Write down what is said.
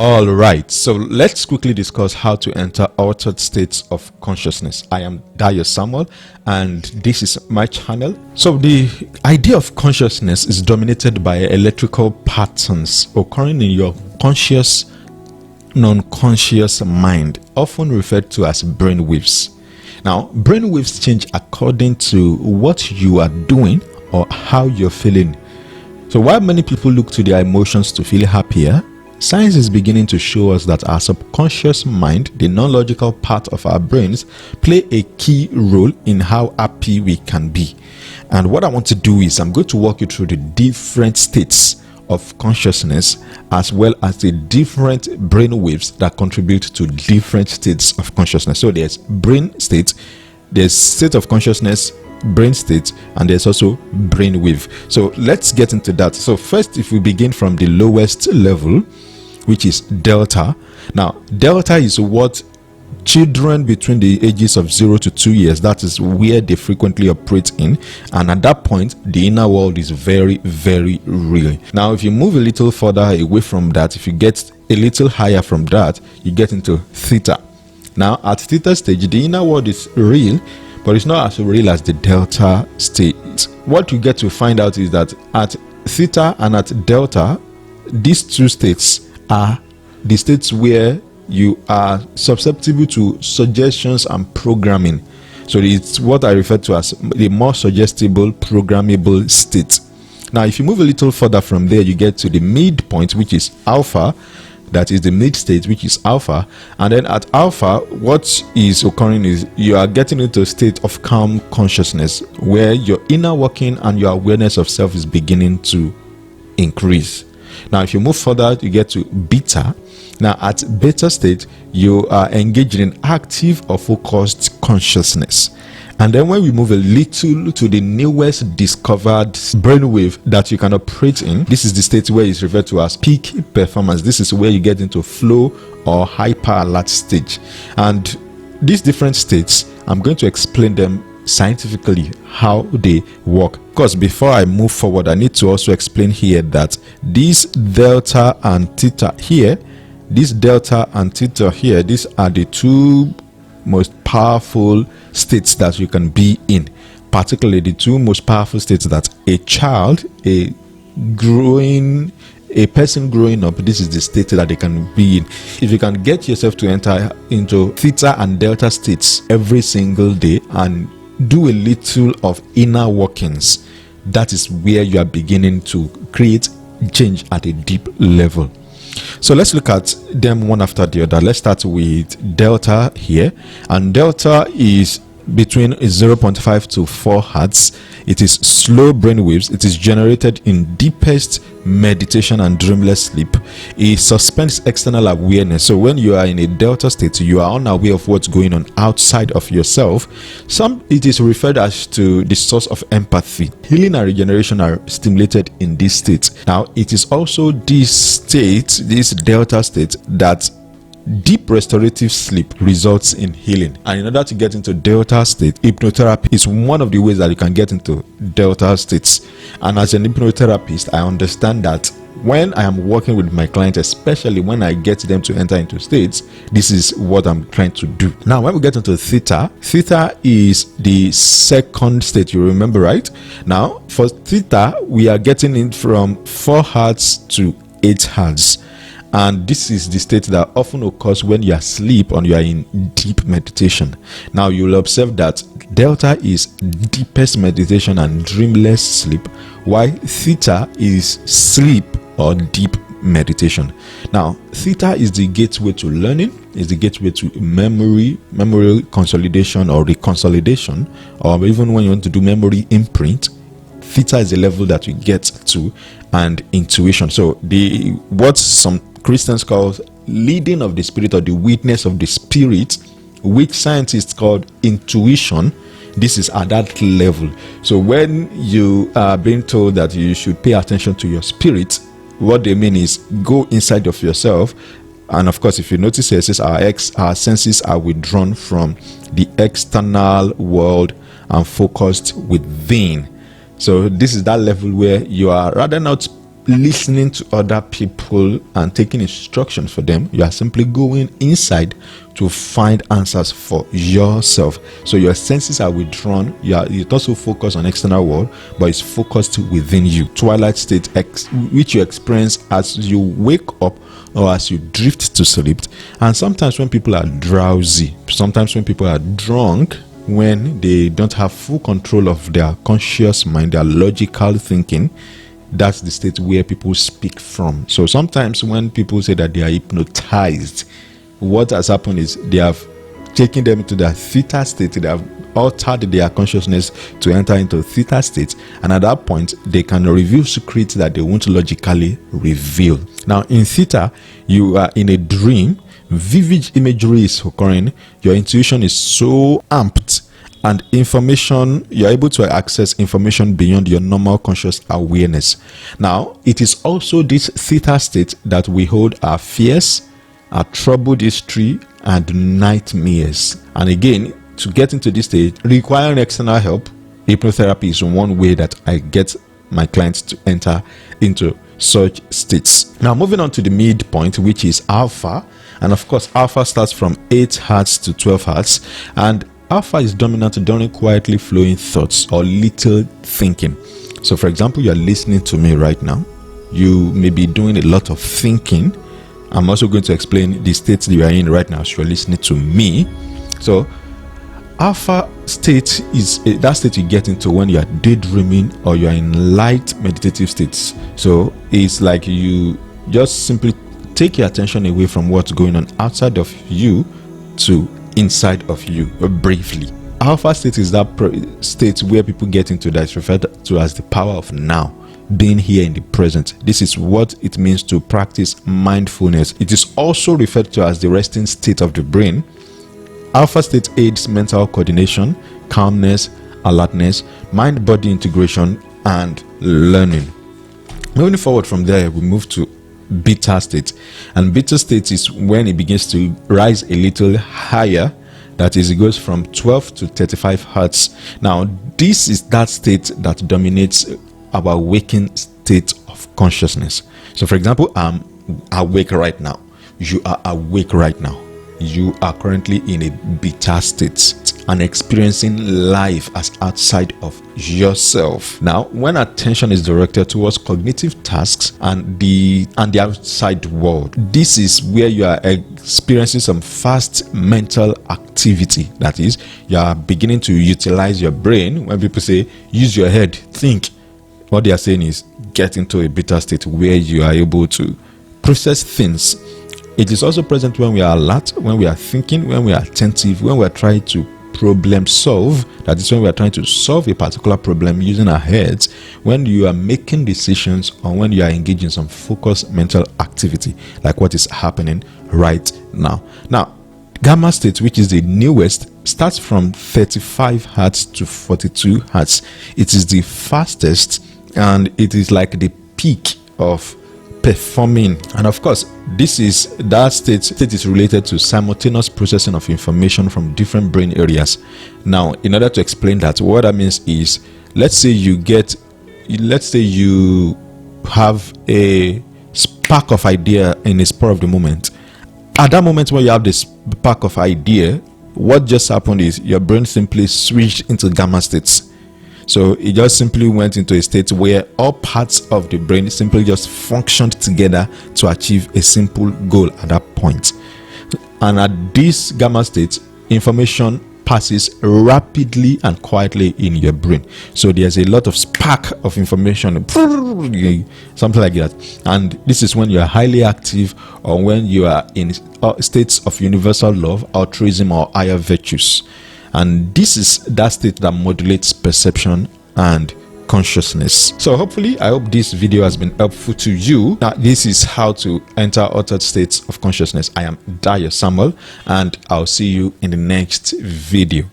All right, so let's quickly discuss how to enter altered states of consciousness. I am Dayo Samuel, and this is my channel. So the idea of consciousness is dominated by electrical patterns occurring in your conscious, non-conscious mind, often referred to as brain waves. Now, brain waves change according to what you are doing or how you're feeling. So while many people look to their emotions to feel happier, science is beginning to show us that our subconscious mind, the non-logical part of our brains, play a key role in how happy we can be. And what I want to do is I'm going to walk you through the different states of consciousness, as well as the different brain waves that contribute to different states of consciousness. So there's brain state, there's state of consciousness, brain state, and there's also brain wave. So let's get into that. So first, if we begin from the lowest level, which is delta. Now delta is what children between the ages of 0 to 2 years, that is where they frequently operate in, and at that point the inner world is very, very real. Now if you move a little further away from that, if you get a little higher from that, you get into theta. Now at theta stage, the inner world is real, but it's not as real as the delta state. What you get to find out is that at theta and at delta, these two states are the states where you are susceptible to suggestions and programming. So it's what I refer to as the more suggestible, programmable state. Now if you move a little further from there, you get to the midpoint, which is alpha. That is the mid state, which is alpha. And then at alpha, what is occurring is you are getting into a state of calm consciousness, where your inner working and your awareness of self is beginning to increase. Now if you move further, you get to beta. Now at beta state, you are engaged in active or focused consciousness. And then when we move a little to the newest discovered brainwave that you can operate in, this is the state where it's referred to as peak performance. This is where you get into flow or hyper alert stage. And these different states, I'm going to explain them scientifically how they work. Because before I move forward, I need to also explain here that this delta and theta here, these are the two most powerful states that you can be in, particularly the two most powerful states that a person growing up, this is the state that they can be in. If you can get yourself to enter into theta and delta states every single day and do a little of inner workings, that is where you are beginning to create change at a deep level. So let's look at them one after the other. Let's start with delta here, and delta is between 0.5 to 4 hertz. It is slow brain waves. It is generated in deepest meditation and dreamless sleep. It suspends external awareness. So when you are in a delta state, you are unaware of what's going on outside of yourself. It is referred as to the source of empathy. Healing and regeneration are stimulated in this state. Now it is also this delta state, that deep restorative sleep results in healing. And in order to get into delta state, hypnotherapy is one of the ways that you can get into delta states. And as an hypnotherapist, I understand that when I am working with my clients, especially when I get them to enter into states, this is what I'm trying to do. Now when we get into theta is the second state, you remember, right? Now for theta, we are getting in from 4 hertz to 8 hertz. And this is the state that often occurs when you are asleep or you are in deep meditation. Now you will observe that delta is deepest meditation and dreamless sleep, while theta is sleep or deep meditation. Now theta is the gateway to learning, is the gateway to memory consolidation or reconsolidation, or even when you want to do memory imprint, theta is the level that you get to, and intuition. So what some Christians call leading of the spirit or the witness of the spirit, which scientists call intuition, this is at that level. So when you are being told that you should pay attention to your spirit, what they mean is go inside of yourself. And of course, if you notice here, it says our senses are withdrawn from the external world and focused within. So this is that level where you are rather not listening to other people and taking instructions for them. You are simply going inside to find answers for yourself. So your senses are withdrawn. You also focus on external world, but it's focused within you. Twilight state, which you experience as you wake up or as you drift to sleep, and sometimes when people are drowsy, sometimes when people are drunk, when they don't have full control of their conscious mind, their logical thinking. That's the state where people speak from. So sometimes when people say that they are hypnotized, what has happened is they have taken them to the theta state. They have altered their consciousness to enter into theta state, and at that point they can reveal secrets that they won't logically reveal. Now in theta, you are in a dream, vivid imagery is occurring, your intuition is so amped, and information, you're able to access information beyond your normal conscious awareness. Now it is also this theta state that we hold our fears, our troubled history, and nightmares. And again, to get into this state requiring external help, hypnotherapy is one way that I get my clients to enter into such states. Now moving on to the midpoint, which is alpha, and of course alpha starts from 8 hertz to 12 hertz, and alpha is dominant during quietly flowing thoughts or little thinking. So for example, you are listening to me right now, you may be doing a lot of thinking. I'm also going to explain the states you are in right now as you're listening to me. So alpha state is that state you get into when you are daydreaming or you are in light meditative states. So it's like you just simply take your attention away from what's going on outside of you to inside of you briefly. Alpha state is that state where people get into that is referred to as the power of now, being here in the present. This is what it means to practice mindfulness. It is also referred to as the resting state of the brain. Alpha state aids mental coordination, calmness, alertness, mind-body integration, and learning. Moving forward from there, we move to beta state, and beta state is when it begins to rise a little higher. That is, it goes from 12 to 35 hertz. Now this is that state that dominates our waking state of consciousness. So for example, I'm awake right now, you are awake right now, you are currently in a beta state and experiencing life as outside of yourself. Now when attention is directed towards cognitive tasks and the outside world, this is where you are experiencing some fast mental activity. That is, you are beginning to utilize your brain. When people say use your head, think, what they are saying is get into a beta state where you are able to process things. It is also present when we are alert, when we are thinking, when we are attentive, when we are trying to problem solve. That is when we are trying to solve a particular problem using our heads, when you are making decisions, or when you are engaging in some focused mental activity like what is happening right now. Now gamma state, which is the newest, starts from 35 hertz to 42 hertz. It is the fastest and it is like the peak of performing. And of course, this is that state is related to simultaneous processing of information from different brain areas. Now in order to explain that, what that means is, let's say you have a spark of idea in a spur of the moment. At that moment when you have this spark of idea, what just happened is your brain simply switched into gamma states. So it just simply went into a state where all parts of the brain simply just functioned together to achieve a simple goal at that point. And at this gamma state, information passes rapidly and quietly in your brain. So there's a lot of spark of information, something like that. And this is when you are highly active, or when you are in states of universal love, altruism, or higher virtues. And this is that state that modulates perception and consciousness. So hopefully, I hope this video has been helpful to you. Now this is how to enter altered states of consciousness. I am Dayo Samuel, and I'll see you in the next video.